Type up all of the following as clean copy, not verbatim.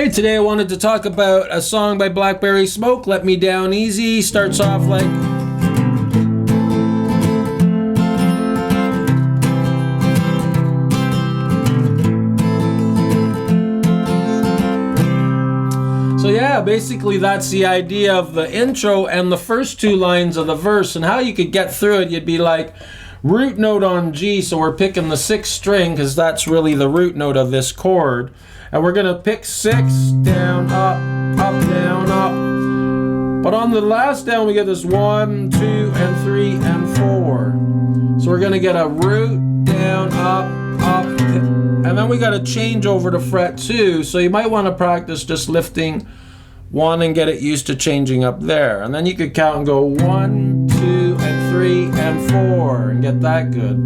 Hey, today I wanted to talk about a song by Blackberry Smoke, Let Me Down Easy. Starts off like... So yeah, basically that's the idea of the intro and the first two lines of the verse, and how you could get through it. You'd be like, root note on G, so we're picking the 6th string because that's really the root note of this chord. And we're gonna pick 6, down, up, down, up. But on the last down we get this 1, 2, and 3, and 4. So we're gonna get a root, down, up, and then we gotta change over to fret 2. So you might wanna practice just lifting 1 and get it used to changing up there. And then you could count and go 1, 2, and 3, and 4, and get that good.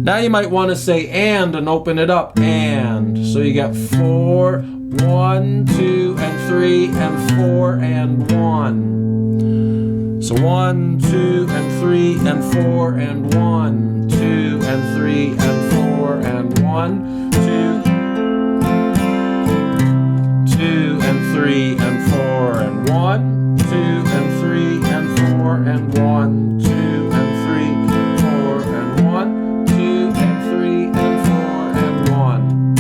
Now you might want to say and open it up, and. So you get 4, 1, 2, and 3, and 4, and 1. So 1, 2, and 3, and 4, and 1, 2, and 3, and 4, and 1, 2, 2, and 3, and 4, and 1, 2, and 3, and 4, and 1, 2, and 3, 4, and 1.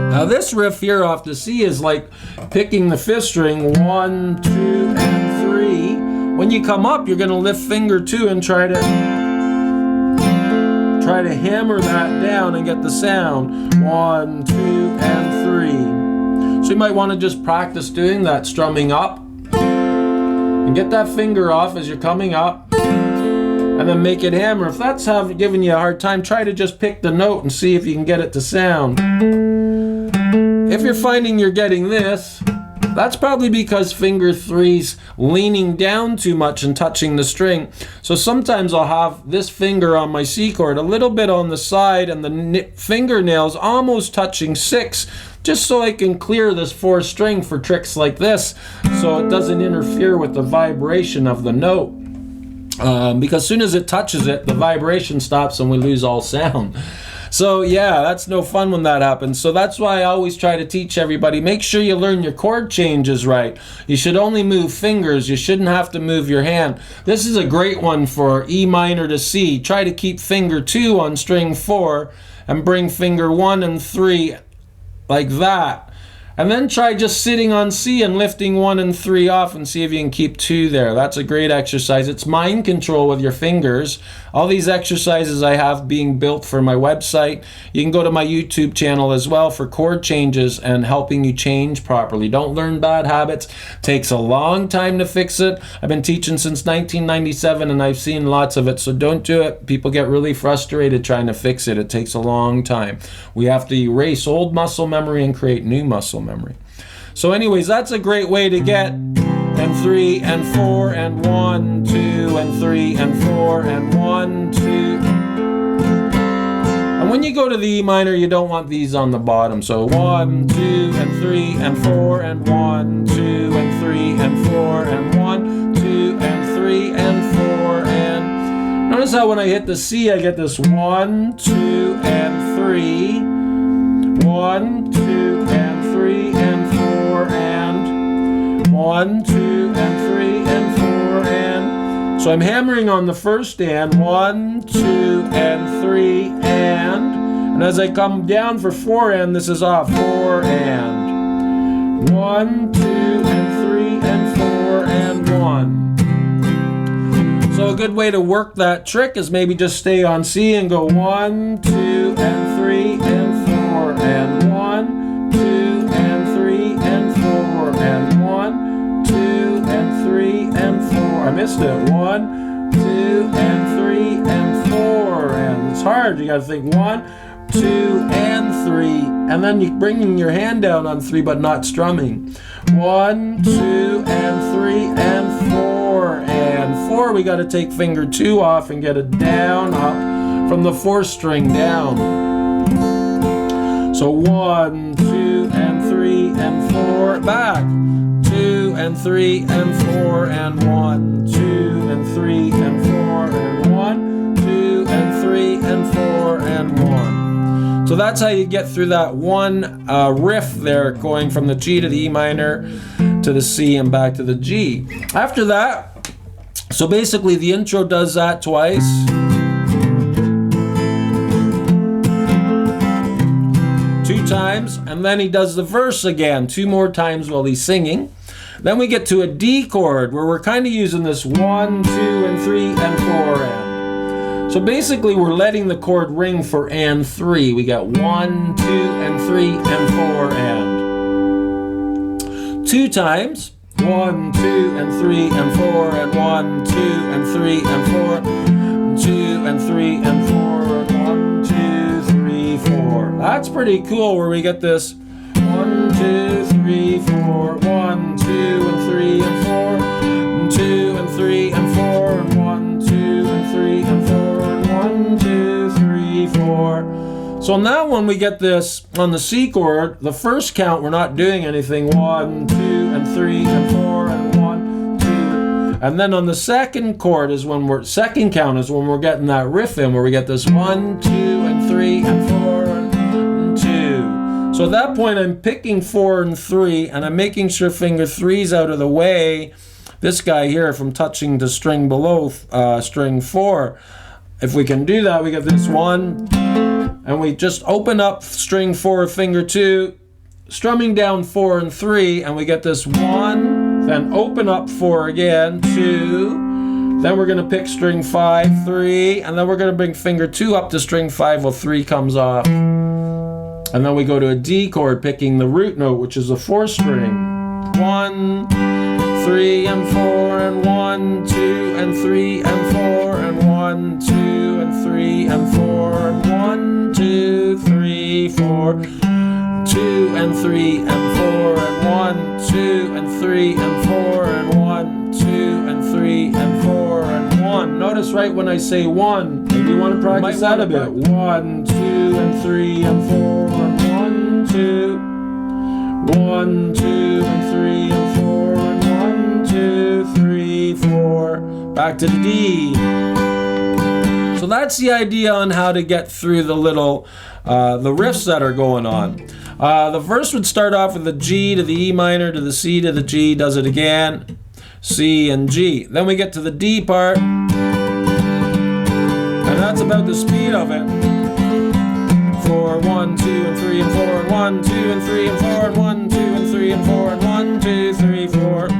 Now this riff here off the C is like picking the 5th string, 1, 2, and 3. When you come up, you're gonna lift finger 2 and try to hammer that down and get the sound. 1, 2, and 3. So you might want to just practice doing that, strumming up. And get that finger off as you're coming up. And then make it hammer. If that's giving you a hard time, try to just pick the note and see if you can get it to sound. If you're finding you're getting this, that's probably because finger 3's leaning down too much and touching the string. So sometimes I'll have this finger on my C chord a little bit on the side and the fingernails almost touching 6, just so I can clear this 4th string for tricks like this, so it doesn't interfere with the vibration of the note. Because as soon as it touches it, the vibration stops and we lose all sound. So yeah, that's no fun when that happens. So that's why I always try to teach everybody, make sure you learn your chord changes right. You should only move fingers. You shouldn't have to move your hand. This is a great one for E minor to C. Try to keep finger 2 on string 4 and bring finger 1 and 3 like that. And then try just sitting on C and lifting 1 and 3 off and see if you can keep 2 there. That's a great exercise. It's mind control with your fingers. All these exercises I have being built for my website. You can go to my YouTube channel as well for chord changes and helping you change properly. Don't learn bad habits. Takes a long time to fix it. I've been teaching since 1997 and I've seen lots of it, so don't do it. People get really frustrated trying to fix it. It takes a long time. We have to erase old muscle memory and create new muscle memory. So anyways, that's a great way to get and 3 and 4 and 1, 2 and 3 and 4 and 1, 2. And when you go to the E minor, you don't want these on the bottom. So 1, 2 and 3 and 4 and 1, 2 and 3 and 4 and 1, 2 and 3 and 4 and... Notice how when I hit the C, I get this 1, 2 and 3, 1, 2 and 3 and 4 and 1, 2 and 3 and 4 and... So I'm hammering on the first and 1, 2 and 3 and as I come down for 4 and, this is off, 4 and 1, 2 and 3 and 4 and 1. So a good way to work that trick is maybe just stay on C and go 1, 2 and 3 and 4 and 1, 2 and 3 and 4 and 1, 2 and 3 and 4. I missed it. 1, 2 and 3 and 4 and it's hard. You got to think 1, 2 and 3 and then you're bringing your hand down on 3 but not strumming. 1, 2 and 3 and 4 and 4. We got to take finger 2 off and get it down up from the 4th string down. So 1, 2 and 3 and 4 back. 2 and 3 and 4 and 1, 2 and 3 and 4 and 1, 2 and 3 and 4 and 1. So that's how you get through that one riff there, going from the G to the E minor to the C and back to the G. After that, so basically the intro does that twice. Two times, and then he does the verse again 2 more times while he's singing. Then we get to a D chord where we're kind of using this 1, 2, and 3, and 4 and. So basically we're letting the chord ring for and 3. We got 1, 2, and 3, and 4 and. 2 times. 1, 2, and 3, and 4, and 1, 2, and 3, and 4, 2, and 3, and 4, 1, 2, 3, 4. That's pretty cool where we get this 1, 2, 3, 4, 1, 2, and 3, and 4, 2, and 3, and 4, and 1, 2, and 3, and 4, and 1, 2, 3, 4. So now when we get this on the C chord, the first count we're not doing anything. 1, 2, and 3, and 4, and 1, 2. And then on the second chord is when second count is when we're getting that riff in, where we get this 1, 2, and 3, and 4, and 2. So at that point I'm picking 4 and 3, and I'm making sure finger 3's out of the way, this guy here, from touching the string below string 4. If we can do that, we get this 1, and we just open up string 4, finger 2, strumming down 4 and 3, and we get this 1, then open up 4 again, 2, then we're going to pick string 5, 3, and then we're going to bring finger 2 up to string 5 while 3 comes off. And then we go to a D chord, picking the root note, which is a 4 string. 1, 3, and 4, and 1, 2, and 3, and 4, and 1, 2, and 3, and 4, and 1, 2, 3, 4, 2, and 3, and 4, and 1, 2, and 3, and 4, and 1, 2, and 3, and 4, and 1. Notice right when I say 1, maybe you want to practice that a bit. 1, 2, and 3, and 4, and 1, 2, 1, 2, and 3, and 4, and 1, 2, 3, 4. Back to the D. So that's the idea on how to get through the little the riffs that are going on. The verse would start off with the G to the E minor to the C to the G, does it again, C and G. Then we get to the D part, and that's about the speed of it. 4, 1, 2, and 3, and 4, and 1, 2, and 3, and 4, and 1, 2, and 3, and 4, and 1, 2, 3, 4, 3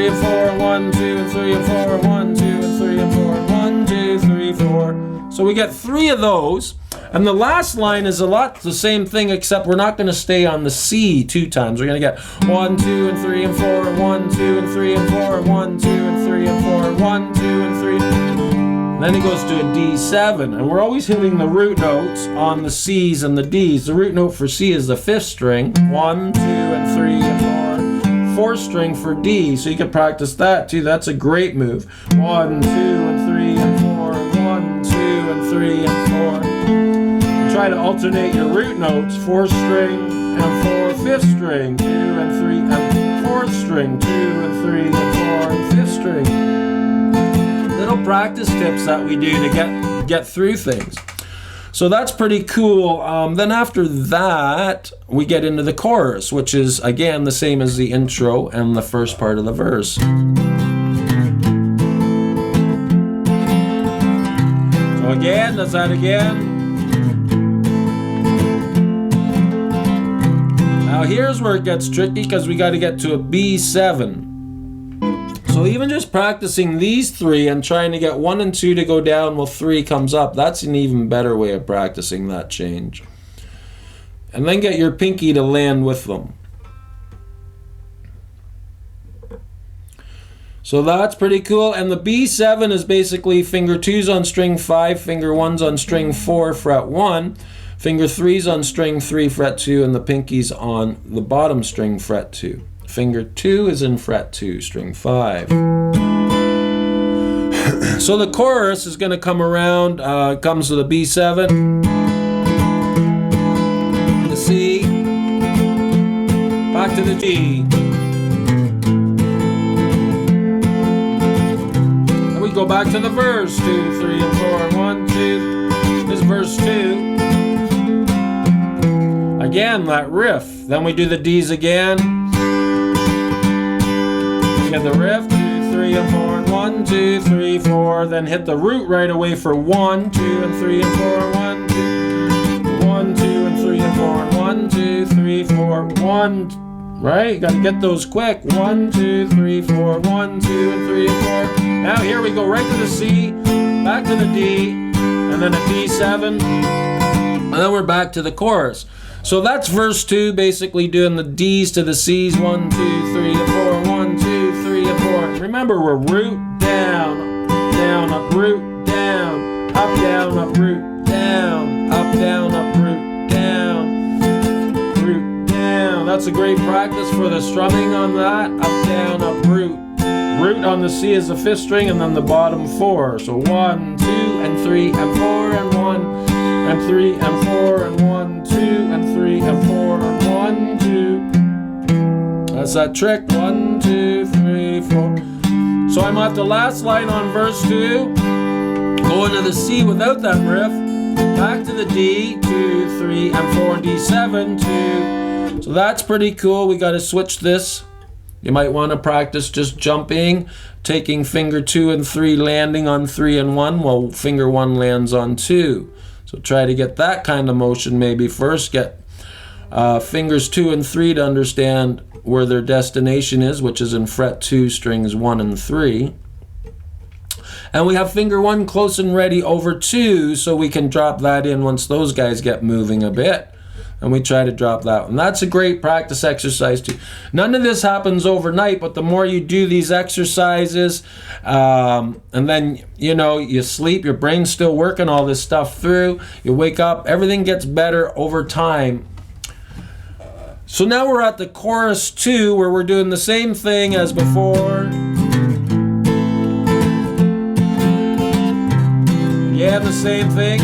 and 4, and 1, 2, and 3, and 4, and 1, 2, and 3, and 4, and 1, 2, 3, 4. So we get 3 of those. And the last line is a lot the same thing, except we're not going to stay on the C 2 times. We're going to get 1, 2, and 3, and 4, and 1, 2, and 3, and 4, and 1, 2, and 3, and 4, and 1, 2, and 3. And then he goes to a D7, and we're always hitting the root notes on the C's and the D's. The root note for C is the 5th string, 1, 2, and 3, and 4. 4th string for D, so you can practice that too. That's a great move. 1, 2, and 3, and 4, and 1, 2, and 3, and 4. Try to alternate your root notes, 4th string and 4, 5th string, 2 and 3, and 4th string, 2 and 3, and 4, and 5th string. Little practice tips that we do to get through things. So that's pretty cool. Then after that, we get into the chorus, which is, again, the same as the intro and the first part of the verse. So again, does that again. Now here's where it gets tricky, because we got to get to a B7. So even just practicing these 3 and trying to get 1 and 2 to go down while 3 comes up, that's an even better way of practicing that change. And then get your pinky to land with them. So that's pretty cool. And the B7 is basically finger 2's on string 5, finger 1's on string 4, fret 1. Finger 3's on string 3, fret 2, and the pinky's on the bottom string, fret 2. Finger 2 is in fret 2, string 5. So the chorus is going to come around, comes to the B7, the C, back to the G. And we go back to the verse, 2, 3, and 4, and 1, 2. This is verse 2. again, that riff. Then we do the D's again. We get the riff, 2, 3, and 4, and 1, 2, 3, 4. Then hit the root right away for 1, 2, and 3, and 4, 1, 2, 1, 2, and 3, and 4, and 1, 2, 3, 4, 1. Right? You gotta get those quick. 1, 2, 3, 4, 1, 2, and 3, and 4. Now here we go right to the C, back to the D, and then a D7, and then we're back to the chorus. So that's verse 2, basically doing the D's to the C's. 1, 2, 3, and 4. 1, 2, 3, and 4. Remember, we're root, down, down, up, root, down, up, down, up, root, down, up, down, up, root, down, root, down. That's a great practice for the strumming on that. Up, down, up, root. Root on the C is the 5th string, and then the bottom 4. So 1, 2, and 3, and 4, and 1, and 3, and 4, and 1, 2, and 3, and 4, and 1, 2. That's that trick. 1, 2, 3, 4. So I'm at the last line on verse 2. Going to the C without that riff. Back to the D. 2, 3, and 4, and D7, 2. So that's pretty cool. We got to switch this. You might want to practice just jumping, taking finger 2 and 3, landing on 3 and 1, while finger 1 lands on 2. So try to get that kind of motion maybe first. Get fingers 2 and 3 to understand where their destination is, which is in fret 2, strings 1 and 3. And we have finger 1 close and ready over 2, so we can drop that in once those guys get moving a bit. And we try to drop that one. That's a great practice exercise too. None of this happens overnight, but the more you do these exercises, and then, you know, you sleep, your brain's still working all this stuff through, you wake up, everything gets better over time. So now we're at the chorus 2, where we're doing the same thing as before. Yeah, the same thing.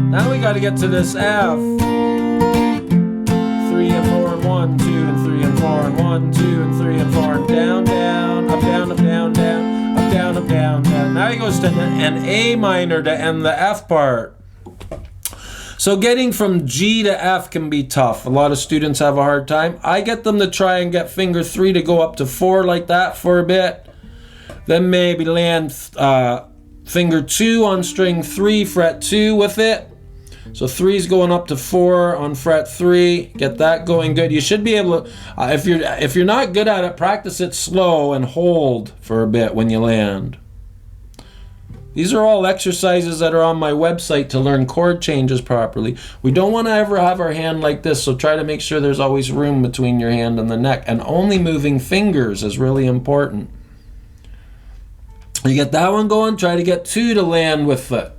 Now we got to get to this F. 3 and 4 and 1, 2 and 3 and 4 and 1, 2 and 3 and 4 and down, down, up, down, up, down, down, up, down, up, down, down. Now he goes to an A minor to end the F part. So getting from G to F can be tough. A lot of students have a hard time. I get them to try and get finger 3 to go up to 4 like that for a bit. Then maybe land finger 2 on string 3, fret 2 with it. So 3's going up to 4 on fret 3. Get that going good. You should be able to, if you're not good at it, practice it slow and hold for a bit when you land. These are all exercises that are on my website to learn chord changes properly. We don't want to ever have our hand like this, so try to make sure there's always room between your hand and the neck. And only moving fingers is really important. You get that one going, try to get 2 to land with it.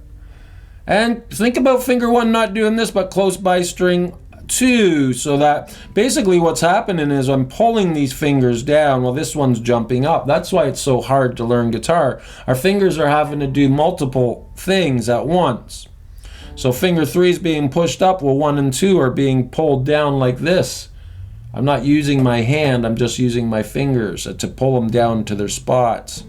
And think about finger 1 not doing this, but close by string 2, so that basically what's happening is I'm pulling these fingers down while this one's jumping up. That's why it's so hard to learn guitar. Our fingers are having to do multiple things at once. So finger 3 is being pushed up while 1 and 2 are being pulled down like this. I'm not using my hand, I'm just using my fingers to pull them down to their spots.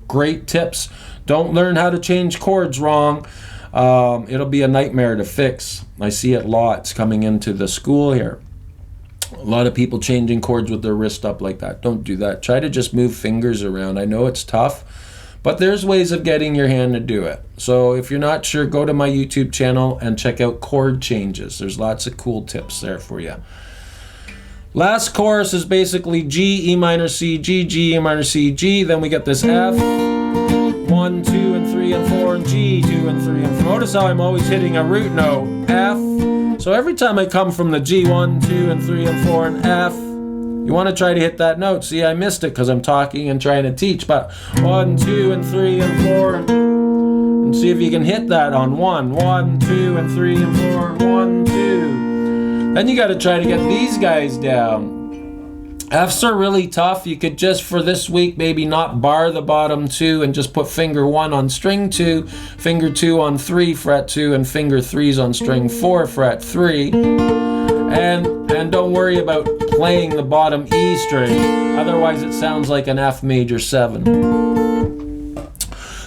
Great tips. Don't learn how to change chords wrong. It'll be a nightmare to fix. I see it lots coming into the school here. A lot of people changing chords with their wrist up like that. Don't do that. Try to just move fingers around. I know it's tough, but there's ways of getting your hand to do it. So if you're not sure, go to my YouTube channel and check out chord changes. There's lots of cool tips there for you. Last chorus is basically G, E minor, C, G, G, E minor, C, G. Then we get this F. 1, 2, and 3, and 4, and G, 2, and 3, and 4. Notice how I'm always hitting a root note, F. So every time I come from the G, 1, 2, and 3, and 4, and F, you want to try to hit that note. See, I missed it because I'm talking and trying to teach, but 1, 2, and 3, and 4, and see if you can hit that on 1. 1, 2, and 3, and 4, 1, 2. Then you got to try to get these guys down. F's are really tough. You could just, for this week, maybe not bar the bottom 2 and just put finger 1 on string 2, finger 2 on 3, fret 2, and finger 3's on string 4, fret 3. And don't worry about playing the bottom E string. Otherwise, it sounds like an F major 7.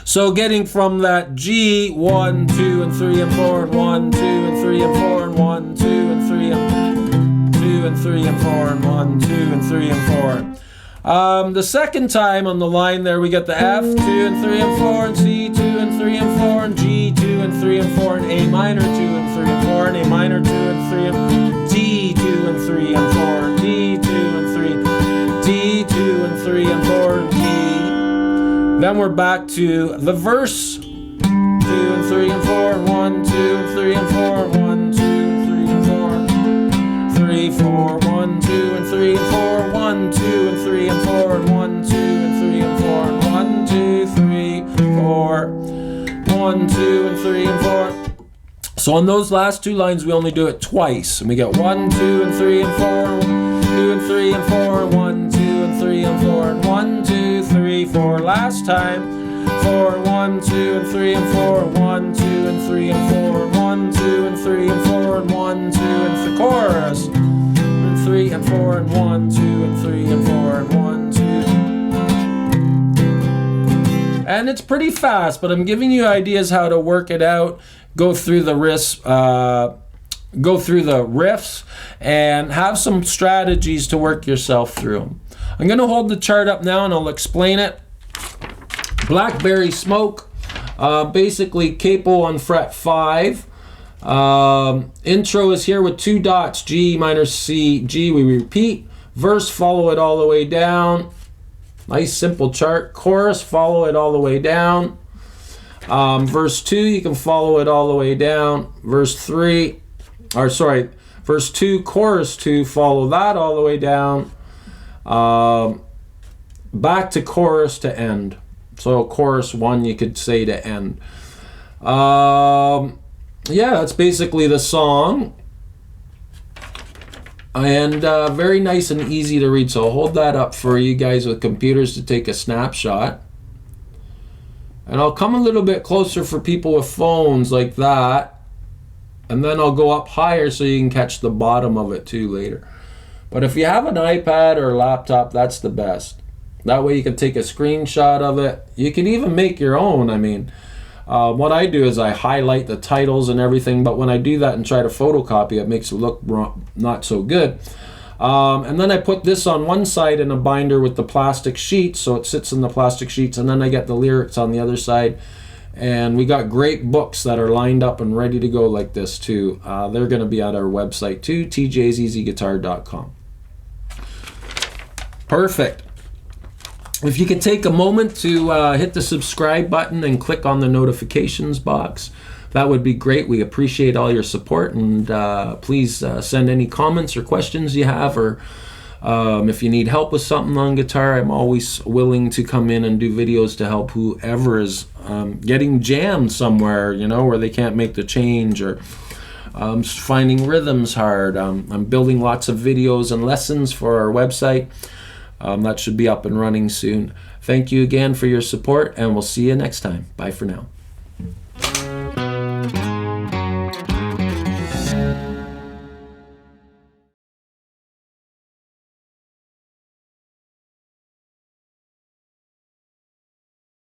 So getting from that G, 1, 2, and 3, and 4, and 1, 2, and 3, and 4, and 1, 2, and 3, and 2, and 3, and 4, and 1, 2, and 3, and 4. The second time on the line there, we get the F, 2, and 3, and 4, and C, 2, and 3, and 4, and G, 2, and 3, and 4, and A minor, 2, and 3, and 4, and A minor, 2, and 3, and D, 2, and 3, and 4, and D, 2, and 3, D, 2, and 3, and 4, and D. Then we're back to the verse, 2, and 3, and 4, and 1, 2, and 3, and 4, and 1, 2, and 3, and 4, and 3, 4, 1, 2, and 3, and 4, 1, 2, and 3, and 4, and 1, 2, and 3, and 4, and 1, 2, 3, 4, 1, 2, and 3, and 4. So on those last two lines, we only do it twice, and we get 1, 2, and 3, and 4, 2, and 3, and 4, 1, 2, and 3, and 4, and 1, 2, 3, 4. Last time, 4, 1, 2, and 3, and 4, 1, 2, and 3, and 4, 1, 2, and 3, and 4, and 1, 2, and the chorus, and 3, and 4, and 1, 2, and 3, and 4, and 1, 2. And it's pretty fast, but I'm giving you ideas how to work it out, go through the riffs, and have some strategies to work yourself through them. I'm going to hold the chart up now and I'll explain it. Blackberry Smoke, basically capo on fret 5. Intro is here with 2 dots, G minor C, G, we repeat. Verse, follow it all the way down. Nice simple chart. Chorus, follow it all the way down. Verse 2, you can follow it all the way down. Verse 2, chorus 2, follow that all the way down. Back to chorus to end. So chorus 1, you could say to end. Yeah, that's basically the song. And very nice and easy to read. So I'll hold that up for you guys with computers to take a snapshot. And I'll come a little bit closer for people with phones like that. And then I'll go up higher so you can catch the bottom of it too later. But if you have an iPad or a laptop, that's the best. That way you can take a screenshot of it. You can even make your own. I mean, what I do is I highlight the titles and everything, but when I do that and try to photocopy it, makes it look not so good. And then I put this on one side in a binder with the plastic sheets, so it sits in the plastic sheets, and then I get the lyrics on the other side. And we got great books that are lined up and ready to go like this too. They're going to be at our website too, tjseasyguitar.com. Perfect. If you could take a moment to hit the subscribe button and click on the notifications box, that would be great. We appreciate all your support, and please send any comments or questions you have, or if you need help with something on guitar, I'm always willing to come in and do videos to help whoever is getting jammed somewhere, you know, where they can't make the change, or finding rhythms hard. I'm building lots of videos and lessons for our website. That should be up and running soon. Thank you again for your support, and we'll see you next time. Bye for now.